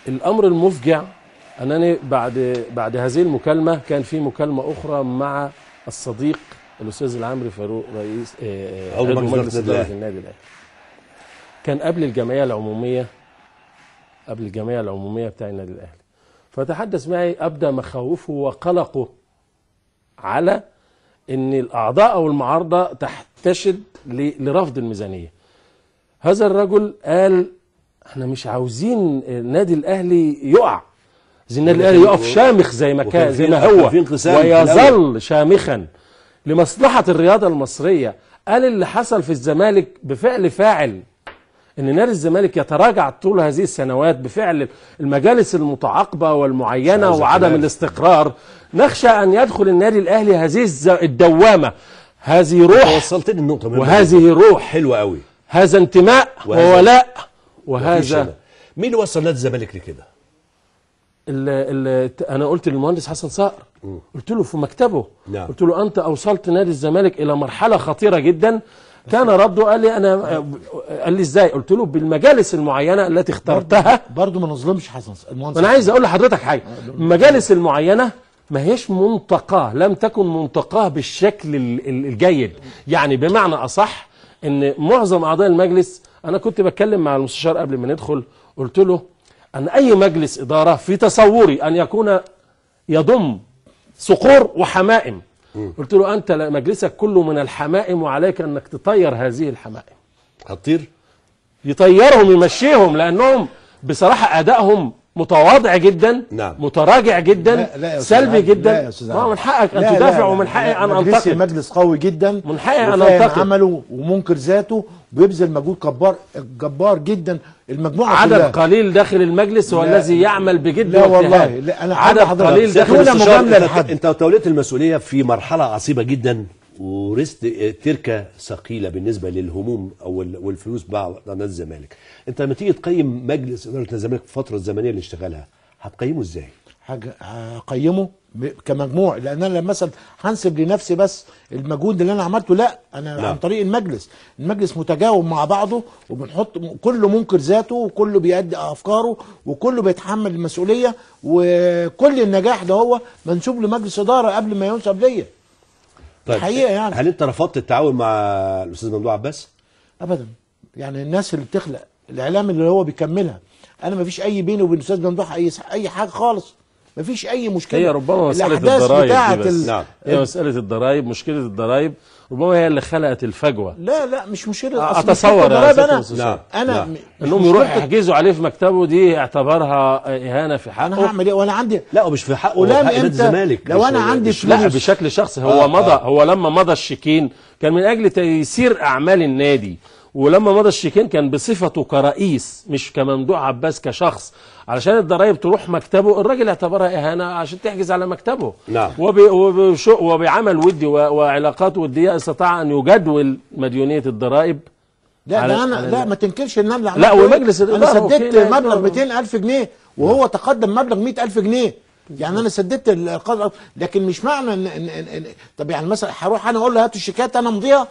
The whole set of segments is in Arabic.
الامر المفجع انني بعد هذه المكالمه كان في مكالمه اخرى مع الصديق الاستاذ العمري فاروق رئيس عضو مجلس اداره النادي الاهلي. كان قبل الجمعيه العموميه بتاع النادي الاهلي، فتحدث معي ابدى مخاوفه وقلقه على ان الاعضاء او المعارضه تحتشد لرفض الميزانيه. هذا الرجل قال احنا مش عاوزين النادي الاهلي يقع، عايزين النادي الاهلي يقف شامخ زي ما كان، زي ما هو، ويظل شامخا لمصلحه الرياضه المصريه. قال اللي حصل في الزمالك بفعل فاعل، ان نادي الزمالك يتراجع طول هذه السنوات بفعل المجالس المتعاقبه والمعينه وعدم الاستقرار. نخشى ان يدخل النادي الاهلي هذه الدوامه. هذه روح، وصلتني النقطه وهذه روح حلوه قوي، هذا انتماء وولاء، وهذا مين اللي وصل نادي الزمالك لكده؟ انا قلت للمهندس حسن صقر، قلت له في مكتبه، نعم. قلت له انت اوصلت نادي الزمالك الى مرحله خطيره جدا. كان رده قال لي ازاي؟ قلت له بالمجالس المعينه التي اخترتها. برضه ما نظلمش حسن المهندس. انا عايز اقول لحضرتك حاجه، المجالس المعينه ما هيش منتقاه، لم تكن منتقاه بالشكل الجيد. يعني بمعنى اصح ان معظم اعضاء المجلس، انا كنت بتكلم مع المستشار قبل ما ندخل، قلت له ان اي مجلس اداره في تصوري ان يكون يضم صقور وحمائم. قلت له انت مجلسك كله من الحمائم، وعليك انك تطير هذه الحمائم. هتطير؟ يطيرهم، يمشيهم، لانهم بصراحه ادائهم متواضع جدا، نعم. متراجع جدا، سلبي جدا. ما من حقك ان تدافع، ومن حقي ان انتقد. مجلس قوي جدا، من حقي ان انتقد عمله ومنكر ذاته، وبيبذل مجهود جبار جدا. المجموعه عدد كلها قليل داخل المجلس هو الذي يعمل بجد لا والله، لا انا عدد قليل داخل المجامله. انت توليت المسؤوليه في مرحله عصيبه جدا، ورثت تركه ثقيله بالنسبه للهموم او والفلوس بعض نادي الزمالك. انت لما تيجي تقيم مجلس اداره نادي الزمالك في الفتره الزمنيه اللي اشتغلها، هتقيمه ازاي؟ هقيمه كمجموع، لان انا مثلا هنسب لنفسي بس المجهود اللي انا عملته، لا انا عن طريق المجلس متجاوب مع بعضه، وبنحط كله منكر ذاته، وكله بيأدي افكاره، وكله بيتحمل المسؤوليه، وكل النجاح ده هو منسوب لمجلس اداره قبل ما ينسب ليا. طيب الحقيقه يعني هل انت رفضت التعاون مع الاستاذ ممدوح عباس؟ ابدا. يعني الناس اللي بتخلق الاعلام اللي هو بيكملها، انا ما فيش اي بيني وبين الاستاذ ممدوح اي حاجه خالص، ما فيش اي مشكله. هي ربما مساله الضرايب دي بس. نعم. هي مساله الضرايب، مشكله الضرايب ربما هي اللي خلقت الفجوه. لا مش مشكله. اتصور انا انهم يروحوا يحجزوا عليه في مكتبه، دي اعتبرها اهانه في حقه. انا هعمل ايه وانا عندي؟ لا مش في حقه، في حق نادي الزمالك. لو انا عندي فلوس، لا بشكل شخصي. هو لما مضى الشيكين كان من اجل تيسير اعمال النادي، ولما مضى الشيكين كان بصفته كرئيس مش كممدوح عباس كشخص، علشان الضرايب تروح مكتبه. الراجل اعتبرها اهانه عشان تحجز على مكتبه. نعم. وبعمل ودي وعلاقات وديه استطاع ان يجدول مديونيه الضرايب. لا ما تنكرش ان انا لا، ومجلس الاداره انا سددت مبلغ 200,000 جنيه، وهو تقدم مبلغ 100,000 جنيه. يعني انا سددت لكن مش معنى ان طب يعني مثلا هروح انا اقول له هاتوا الشيكات انا امضيها؟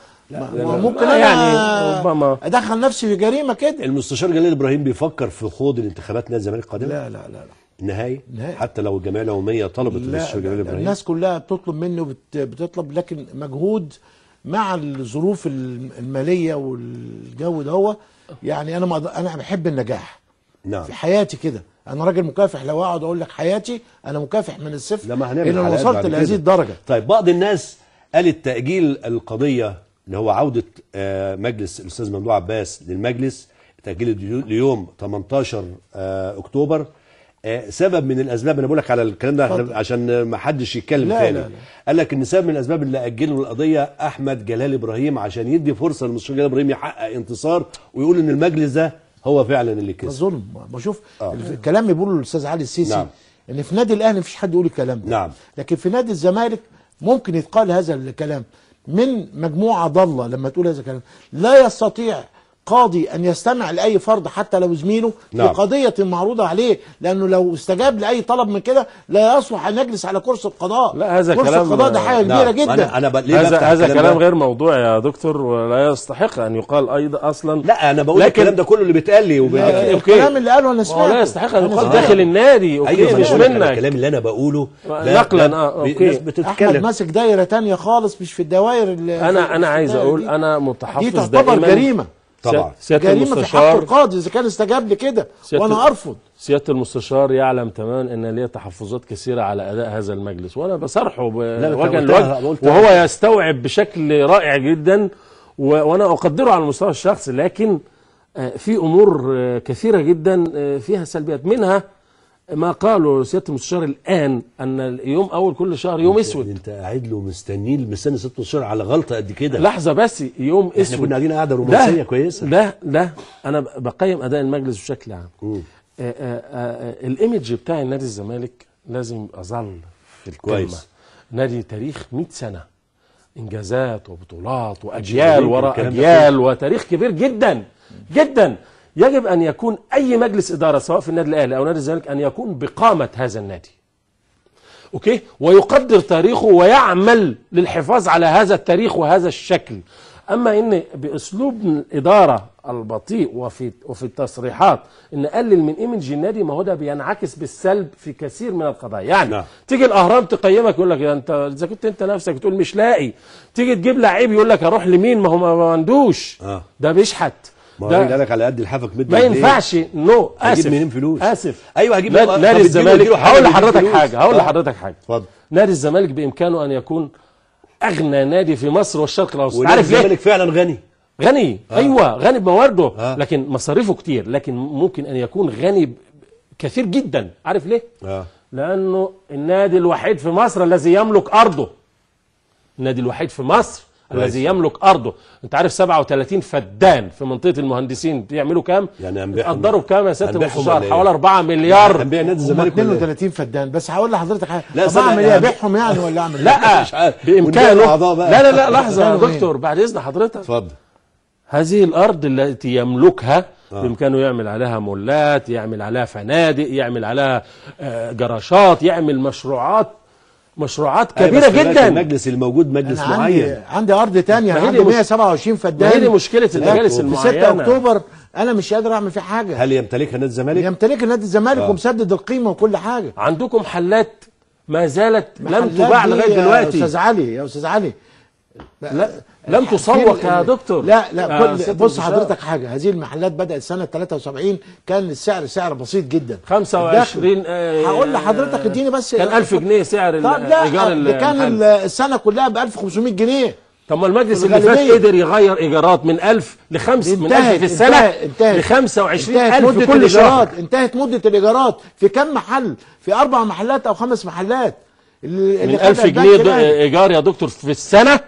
ممكن انا يعني ربما ادخل نفسي في جريمه كده. المستشار جلال ابراهيم بيفكر في خوض الانتخابات نادي الزمالك القادمه؟ لا نهائي. حتى لو الجمعيه العموميه طلبت المستشار جلال ابراهيم؟ الناس كلها بتطلب مني وبتطلب، لكن مجهود مع الظروف الماليه والجو ده هو يعني انا بحب النجاح. نعم. في حياتي كده انا راجل مكافح. لو اقعد اقول لك حياتي انا مكافح من الصفر ان انا وصلت لهذه الدرجه. طيب بعض الناس قالت تاجيل القضيه اللي هو عوده مجلس الاستاذ ممدوح عباس للمجلس، تاجيل ليوم 18 اكتوبر، سبب من الاسباب. انا بقول لك على الكلام ده عشان ما حدش يتكلم تاني. قال لك ان سبب من الاسباب اللي اجلوا القضيه احمد جلال ابراهيم، عشان يدي فرصه للمستشار جلال ابراهيم يحقق انتصار ويقول ان المجلس ده هو فعلا اللي كسب. ظلم. بشوف الكلام اللي بيقوله الاستاذ علي السيسي. نعم. ان في نادي الاهلي مفيش حد يقول الكلام ده. نعم. لكن في نادي الزمالك ممكن يتقال هذا الكلام من مجموعه ضاله. لما تقول هذا الكلام لا يستطيع قاضي ان يستمع لاي فرد حتى لو زميله في قضيه معروضه عليه، لانه لو استجاب لاي طلب من كده لا يصلح ان يجلس على كرسي القضاء. لا هذا كرسي كلام القضاء ده حاجه كبيره جدا. هذا كلام غير موضوعي يا دكتور، ولا يستحق ان يقال ايضا اصلا. لا انا بقول الكلام ده كله اللي بيتقال لي الكلام اللي قاله انا سمعته لا يستحق ان يقال داخل النادي. اوكي أيوة مش منك الكلام اللي انا بقوله نقلا. اوكي احمد ماسك دايره تانية خالص مش في الدوائر اللي انا عايز اقول انا متحفظ دي تعتبر جريمه طبعا، جريمه في حق القاضي اذا كان استجاب لكده وانا ارفض. سياده المستشار يعلم تماما ان ليه تحفظات كثيره على اداء هذا المجلس، وانا بصرحه وجها لوجه وهو يستوعب بشكل رائع جدا، وانا اقدره على المستوى الشخصي، لكن في امور كثيره جدا فيها سلبيات، منها ما قاله سياده المستشار الان ان يوم اول كل شهر يوم اسود. انت قاعد له مستني ست اشهر على غلطه قد كده. لحظه بس، يوم اسود. احنا كنا قاعدين قاعده رومانسيه كويسه. لا انا بقيم اداء المجلس بشكل عام. الايمج بتاع نادي الزمالك لازم اظل في القمه. نادي تاريخ 100 سنه، انجازات وبطولات واجيال وراء اجيال، وتاريخ كبير جدا جدا. يجب ان يكون اي مجلس اداره سواء في النادي الاهلي او نادي الزمالك ان يكون بقامه هذا النادي. اوكي، ويقدر تاريخه ويعمل للحفاظ على هذا التاريخ وهذا الشكل. اما ان باسلوب الاداره البطيء وفي التصريحات ان نقلل من ايمج النادي، ما هو ده بينعكس بالسلب في كثير من القضايا. يعني تيجي الاهرام تقيمك يقول لك انت اذا كنت انت نفسك بتقول مش لاقي، تيجي تجيب لعيب يقول لك اروح لمين، ما هو ما عندوش. ده بيشحت. ما هو قال لك على قد الحافك ما ينفعش. اسف هجيب منين فلوس؟ اسف. ايوه هجيب نادي الزمالك. هقول لحضرتك حاجه اتفضل. نادي الزمالك بامكانه ان يكون اغنى نادي في مصر والشرق الاوسط. عارف ليه؟ الزمالك فعلا غني. ايوه غني بموارده، لكن مصاريفه كتير، لكن ممكن ان يكون غني كثير جدا. عارف ليه؟ لانه النادي الوحيد في مصر الذي يملك ارضه. النادي الوحيد في مصر الذي يملك ارضه. انت عارف 37 فدان في منطقه المهندسين بيعملوا كام؟ يعني قدروا بكام يا سياده المستشار؟ حوالي 4 مليار. هنبيع نادي الزمالك 32 فدان بس. هقول لحضرتك حاجه، 4 مليار ابيعهم يعني ولا اعمل؟ لا بامكانه. لا لحظه يا دكتور بعد اذن حضرتك. اتفضل. هذه الارض التي يملكها بامكانه يعمل عليها مولات، يعمل عليها فنادق، يعمل عليها جراشات، يعمل مشروعات كبيره جدا. المجلس الموجود مجلس معين. عندي ارض ثانيه عندي 127 فدان. هي دي مشكله المجالس المعينه. في 6 اكتوبر انا مش قادر اعمل فيه حاجه. هل يمتلكها نادي الزمالك؟ يمتلكها نادي الزمالك ومسدد القيمه وكل حاجه. عندكم محلات ما زالت لم تباع لغايه دلوقتي. يا استاذ علي لم تسوق يا دكتور. لا بص حضرتك حاجه، هذه المحلات بدات سنه 73 كان السعر سعر بسيط جدا 25. هقول لحضرتك اديني بس. كان 1000 جنيه سعر الايجار. ده كان السنه كلها ب 1500 جنيه. طب ما المجلس اللي فات قدر يغير ايجارات من 1000 ل 5 من 1000 في السنه ل 25000 كل شهر. انتهت مده الايجارات في كم محل؟ في 4 محلات او 5 محلات. من 1000 جنيه ايجار يا دكتور في السنه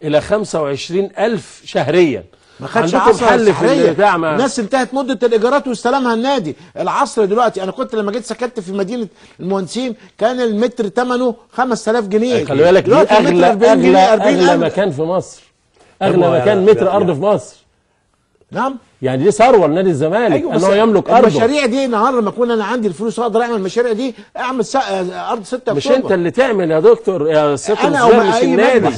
الى 25000 شهريا. ما خدش حل في البتاع. الناس انتهت مده الايجارات واستلمها النادي. العصر دلوقتي، انا كنت لما جيت سكنت في مدينه المهندسين كان المتر ثمنه 5000 جنيه. خلي بالك دي اغلى مكان في مصر. اغلى مكان متر ارض في مصر. نعم. يعني دي ثروه لنادي الزمالك. أيوة ان هو يملك ارضه. المشاريع دي النهارده لما اكون انا عندي الفلوس اقدر اعمل المشاريع دي، اعمل ارض 6 اكتوبر. مش انت اللي تعمل يا دكتور يا سياده المستشار، مش النادي.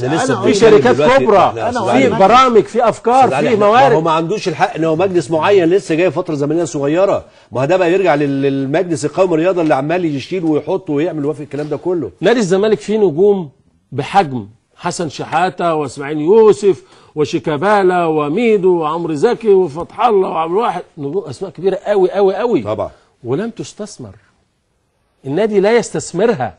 في شركات كبرى، في برامج، في افكار، في موارد. هو ما عندوش الحق ان هو مجلس معين لسه جاي فتره زمنيه صغيره. ما ده بقى يرجع للمجلس القومي الرياضه اللي عمال يشيل ويحط ويعمل ويوافق الكلام ده كله. نادي الزمالك فيه نجوم بحجم حسن شحاته واسماعيل يوسف وشيكابالا وميدو وعمرو زكي وفتح الله وعبد الواحد، نجوم اسماء كبيره قوي قوي قوي طبعا، ولم تستثمر. النادي لا يستثمرها.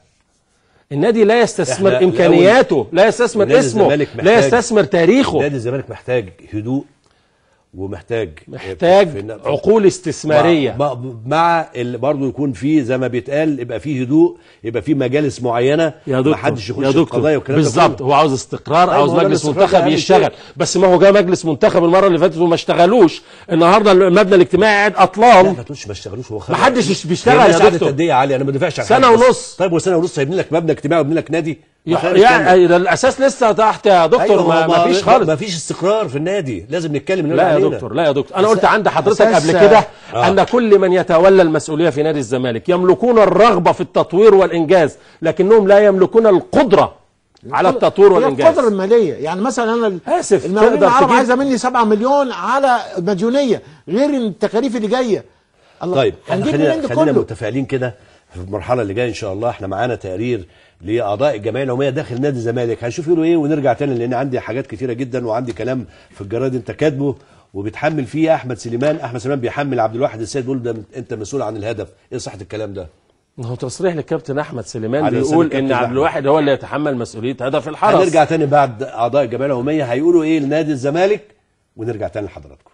النادي لا يستثمر امكانياته، لا يستثمر اسمه، لا يستثمر تاريخه. نادي الزمالك محتاج هدوء ومحتاج عقول استثماريه مع برضه يكون في زي ما بيتقال، يبقى في هدوء، يبقى في مجالس معينه ما حدش يخش في قضايا والكلام ده بالظبط. هو عاوز استقرار، عاوز مجلس منتخب يشتغل. بس ما هو جه مجلس منتخب المره اللي فاتت وما اشتغلوش. النهارده المبنى الاجتماعي قاعد اطلال. لا ما تقولش ما اشتغلوش، هو ما حدش بيشتغل يا دكتور. تديه عاليه، انا ما بدافعش عن سنه ونص. طيب وسنه ونص هيبني لك مبنى اجتماعي ويبني لك نادي؟ يعني ده الاساس لسه تحت يا دكتور. أيوة ما فيش خالص، ما فيش استقرار في النادي، لازم نتكلم. لا يا دكتور، لا يا دكتور، انا قلت عند حضرتك قبل كده ان كل من يتولى المسؤوليه في نادي الزمالك يملكون الرغبه في التطوير والانجاز، لكنهم لا يملكون القدره على التطوير والانجاز. القدره الماليه، يعني مثلا انا اسف المقاولين العرب عايزه مني 7 مليون على مديونيه غير التكاليف اللي جايه. طيب خلينا كله متفائلين كده في المرحله اللي جايه ان شاء الله. احنا معانا تقرير لاعضاء الجمعيه العموميه داخل نادي الزمالك، هنشوف يقولوا ايه ونرجع تاني، لان عندي حاجات كتيره جدا وعندي كلام في الجرايد انت كاتبه وبتحمل فيه احمد سليمان بيحمل عبد الواحد السيد، بيقول ده انت مسؤول عن الهدف. ايه صحه الكلام ده؟ هو تصريح للكابتن احمد سليمان بيقول ان عبد الواحد هو اللي يتحمل مسؤوليه هدف الحرس. هنرجع تاني بعد اعضاء الجمعيه العموميه هيقولوا ايه لنادي الزمالك ونرجع تاني لحضراتكم.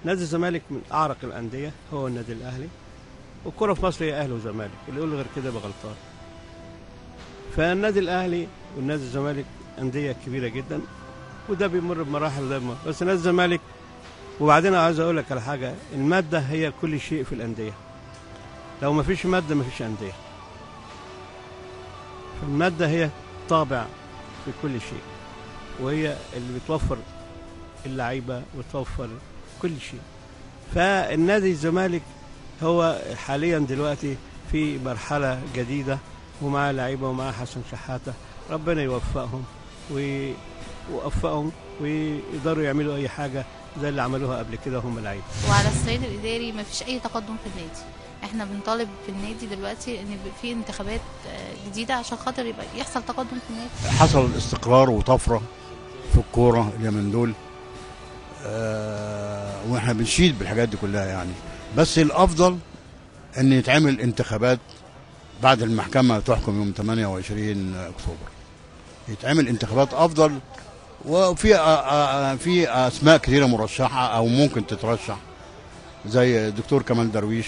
نادي الزمالك من اعرق الانديه، هو النادي الاهلي، والكره في مصر هي اهلي وزمالك، اللي يقول غير كده يبقى غلطان. فالنادي الاهلي والنادي الزمالك انديه كبيره جدا، وده بيمر بمراحل وده بيمر. بس نادي الزمالك، وبعدين عايز اقول لك على حاجه، الماده هي كل شيء في الانديه. لو ما فيش ماده ما فيش انديه. فالماده هي طابع في كل شيء، وهي اللي بتوفر اللعيبه وتوفر كل شيء. فالنادي الزمالك هو حاليا دلوقتي في مرحلة جديدة، ومعاه لعيبة ومعاه حسن شحاتة، ربنا يوفقهم ويوفقهم ويقدروا يعملوا أي حاجة زي اللي عملوها قبل كده هم لعيبة. وعلى الصعيد الإداري ما فيش أي تقدم في النادي. احنا بنطالب في النادي دلوقتي ان في انتخابات جديدة عشان خاطر يبقى يحصل تقدم في النادي. حصل استقرار وطفرة في الكورة اليومين دول، واحنا بنشيد بالحاجات دي كلها يعني. بس الافضل ان يتعمل انتخابات بعد المحكمه تحكم يوم 28 اكتوبر، يتعمل انتخابات افضل. وفي في اسماء كثيره مرشحه او ممكن تترشح، زي الدكتور كمال درويش،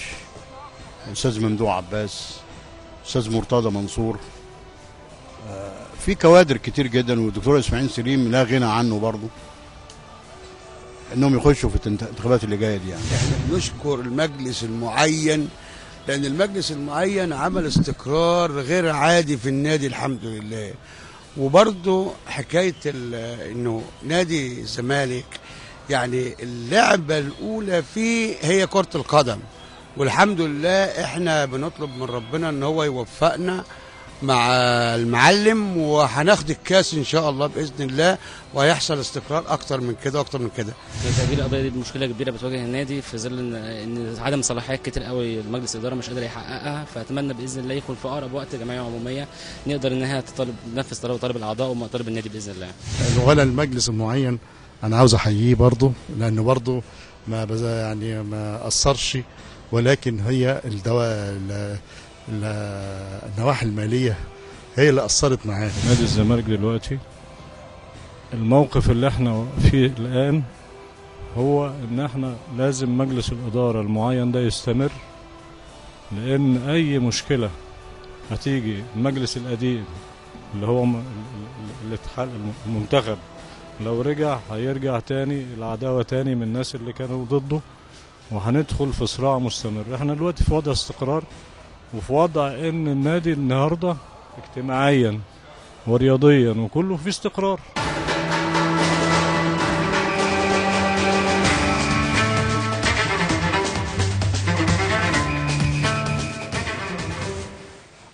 الاستاذ ممدوح عباس، الاستاذ مرتضى منصور، في كوادر كتير جدا، والدكتور اسماعيل سليم لا غنى عنه برضه، انهم يخشوا في الانتخابات اللي جايه دي يعني. احنا بنشكر المجلس المعين، لان المجلس المعين عمل استقرار غير عادي في النادي الحمد لله. وبرضه حكايه انه نادي الزمالك يعني اللعبه الاولى فيه هي كره القدم، والحمد لله احنا بنطلب من ربنا ان هو يوفقنا مع المعلم، وهناخد الكاس ان شاء الله باذن الله، وهيحصل استقرار اكتر من كده واكتر من كده. تأجيل القضيه دي مشكله كبيره بتواجه النادي في ظل ان عدم صلاحيات كتير قوي المجلس الاداره مش قادر يحققها. فاتمنى باذن الله يكون في اقرب وقت جمعيه عموميه نقدر انها تنفذ طلب الاعضاء ومطالب النادي باذن الله. اولا المجلس المعين انا عاوز احييه برضه، لانه برضه ما يعني ما اثرش، ولكن هي النواحي الماليه هي اللي اثرت معاه. نادي الزمالك دلوقتي الموقف اللي احنا فيه الان هو ان احنا لازم مجلس الاداره المعين ده يستمر، لان اي مشكله هتيجي المجلس القديم اللي هو المنتخب لو رجع هيرجع تاني العداوه تاني من الناس اللي كانوا ضده، وهندخل في صراع مستمر. احنا دلوقتي في وضع استقرار، وفي وضع ان النادي النهارده اجتماعيا ورياضيا وكله في استقرار.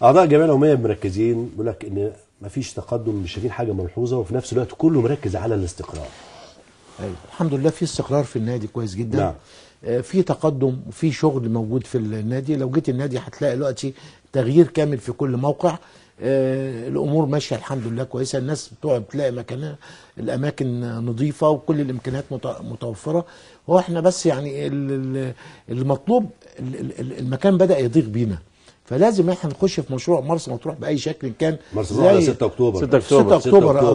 اعضاء الجمعيه العموميه مركزين، بيقول لك ان مفيش تقدم، مش شايفين حاجه ملحوظه، وفي نفس الوقت كله مركز على الاستقرار. أيوة. الحمد لله في استقرار في النادي كويس جدا. نعم. في تقدم وفي شغل موجود في النادي. لو جيت النادي هتلاقي دلوقتي تغيير كامل في كل موقع. الامور ماشيه الحمد لله كويسه، الناس بتلاقي مكانها، الاماكن نظيفه وكل الامكانيات متوفره. هو احنا بس يعني المطلوب، المكان بدا يضيق بينا، فلازم احنا نخش في مشروع مرسى مطروح باي شكل كان. مرسى مطروح على 6 اكتوبر 6 اكتوبر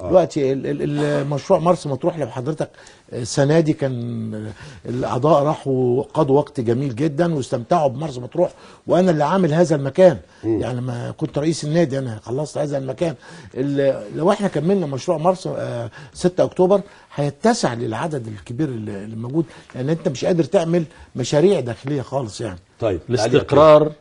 دلوقتي المشروع مرسى مطروح لو حضرتك السنه دي كان الاعضاء راحوا قضوا وقت جميل جدا واستمتعوا بمرسى مطروح، وانا اللي عامل هذا المكان. يعني لما كنت رئيس النادي انا خلصت هذا المكان. لو احنا كملنا مشروع مرسى 6 اكتوبر هيتسع للعدد الكبير اللي موجود، لان انت مش قادر تعمل مشاريع داخليه خالص يعني. طيب الاستقرار